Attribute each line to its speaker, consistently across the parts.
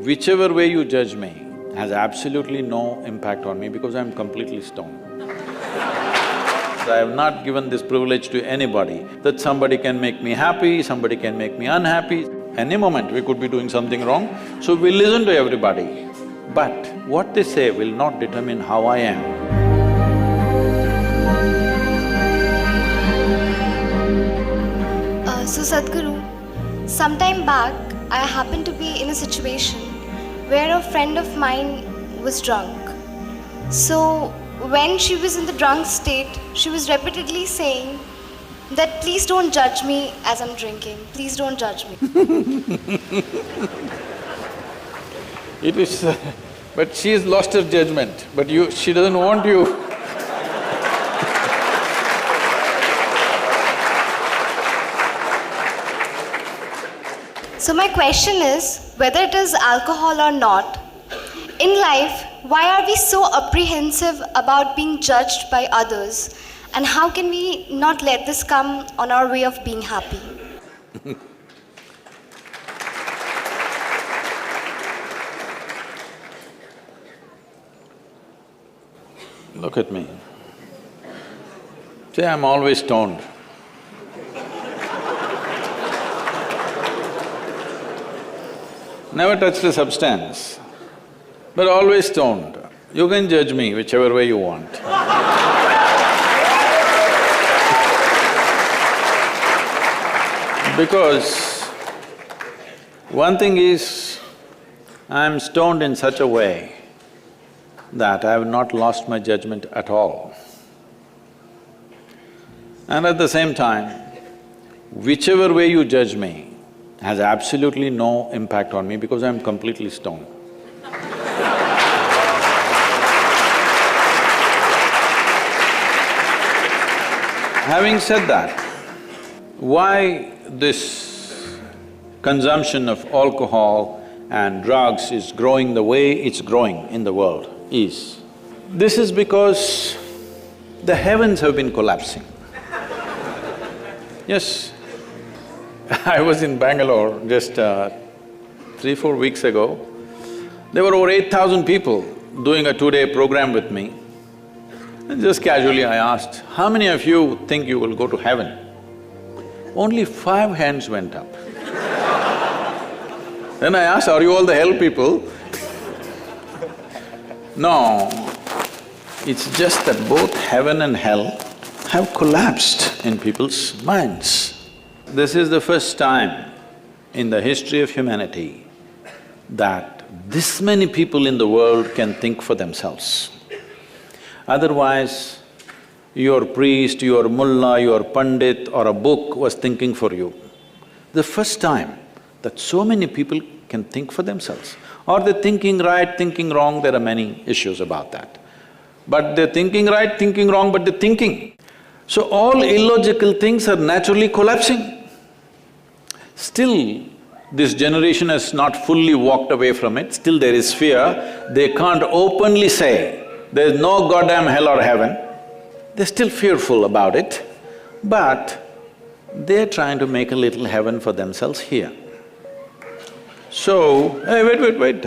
Speaker 1: Whichever way you judge me has absolutely no impact on me because I'm completely stoned. So I have not given this privilege to anybody that somebody can make me happy, somebody can make me unhappy. Any moment we could be doing something wrong, so we listen to everybody. But what they say will not determine how I am.
Speaker 2: So Sadhguru, sometime back I happened to be in a situation where a friend of mine was drunk. So when she was in the drunk state, she was repeatedly saying that please don't judge me as I'm drinking, please don't judge me.
Speaker 1: It is… but she has lost her judgment, but she doesn't want you.
Speaker 2: So my question is, whether it is alcohol or not, in life, why are we so apprehensive about being judged by others? And how can we not let this come on our way of being happy?
Speaker 1: Look at me. See, I'm always stoned. Never touched a substance, but always stoned. You can judge me whichever way you want. Because one thing is, I'm stoned in such a way that I have not lost my judgment at all. And at the same time, whichever way you judge me has absolutely no impact on me because I'm completely stoned. Having said that, why this consumption of alcohol and drugs is growing the way it's growing in the world is, this is because the heavens have been collapsing. Yes, I was in Bangalore just 3-4 weeks ago. There were over 8,000 people doing a 2-day program with me. And just casually I asked, how many of you think you will go to heaven? Only 5 hands went up. Then I asked, are you all the hell people? No, it's just that both heaven and hell have collapsed in people's minds. This is the first time in the history of humanity that this many people in the world can think for themselves. Otherwise, your priest, your mullah, your pandit or a book was thinking for you. The first time that so many people can think for themselves. Are they thinking right, thinking wrong? There are many issues about that. But they're thinking right, thinking wrong, but they're thinking. So all illogical things are naturally collapsing. Still, this generation has not fully walked away from it, still there is fear. They can't openly say, there's no goddamn hell or heaven. They're still fearful about it, but they're trying to make a little heaven for themselves here. So, hey, wait.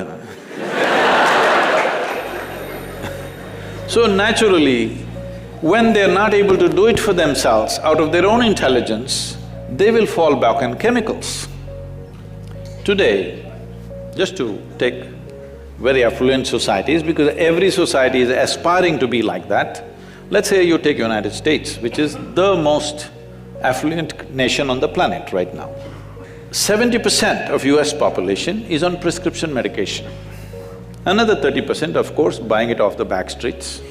Speaker 1: So naturally, when they're not able to do it for themselves out of their own intelligence, they will fall back on chemicals. Today, just to take very affluent societies, because every society is aspiring to be like that, let's say you take United States, which is the most affluent nation on the planet right now. 70% of US population is on prescription medication. Another 30%, of course, buying it off the back streets.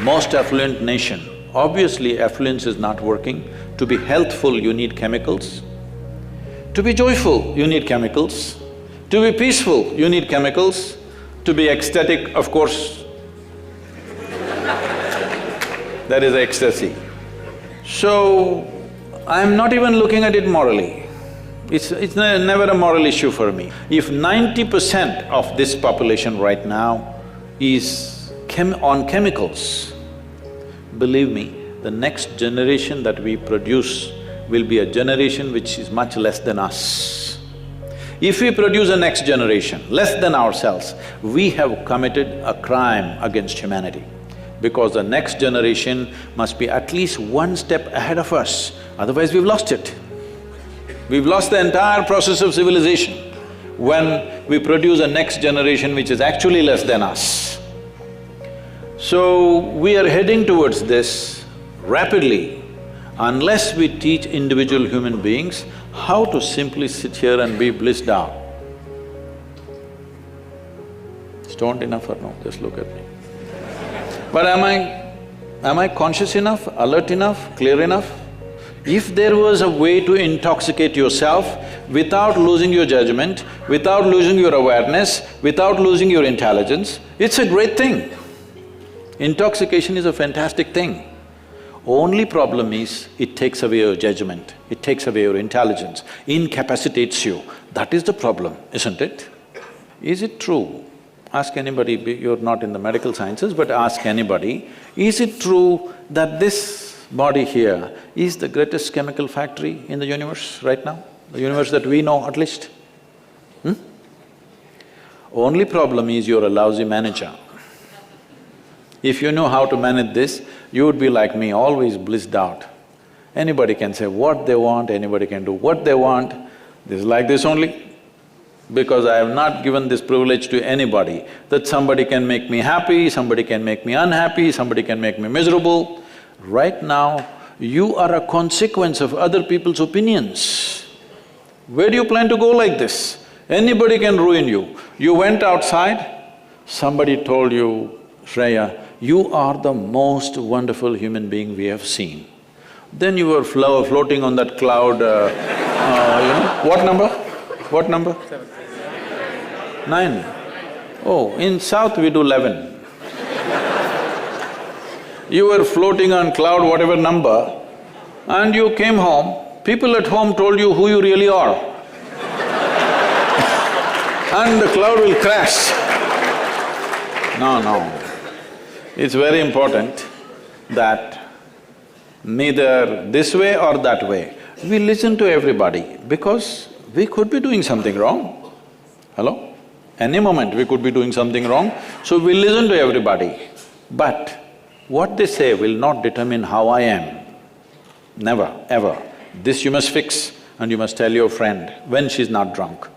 Speaker 1: Most affluent nation, obviously affluence is not working. To be healthful, you need chemicals. To be joyful, you need chemicals. To be peaceful, you need chemicals. To be ecstatic, of course, that is ecstasy. So, I'm not even looking at it morally. It's never a moral issue for me. If 90% of this population right now is on chemicals, believe me, the next generation that we produce will be a generation which is much less than us. If we produce a next generation less than ourselves, we have committed a crime against humanity, because the next generation must be at least one step ahead of us, otherwise we've lost it. We've lost the entire process of civilization when we produce a next generation which is actually less than us. So, we are heading towards this rapidly unless we teach individual human beings how to simply sit here and be blissed out. Stoned enough or no? Just look at me. But am I conscious enough, alert enough, clear enough? If there was a way to intoxicate yourself without losing your judgment, without losing your awareness, without losing your intelligence, it's a great thing. Intoxication is a fantastic thing. Only problem is, it takes away your judgment, it takes away your intelligence, incapacitates you. That is the problem, isn't it? Is it true? Ask anybody, you're not in the medical sciences, but ask anybody, is it true that this body here is the greatest chemical factory in the universe right now? The universe that we know at least? Only problem is you're a lousy manager. If you know how to manage this, you would be like me, always blissed out. Anybody can say what they want, anybody can do what they want. This is like this only. Because I have not given this privilege to anybody, that somebody can make me happy, somebody can make me unhappy, somebody can make me miserable. Right now, you are a consequence of other people's opinions. Where do you plan to go like this? Anybody can ruin you. You went outside, somebody told you, Shreya, you are the most wonderful human being we have seen. Then you were floating on that cloud, what number? What number? 9. Oh, in South we do 11. You were floating on cloud whatever number, and you came home, people at home told you who you really are. And the cloud will crash. No. It's very important that neither this way or that way, we listen to everybody because we could be doing something wrong. Hello? Any moment we could be doing something wrong, so we listen to everybody. But what they say will not determine how I am. Never, ever. This you must fix and you must tell your friend when she's not drunk.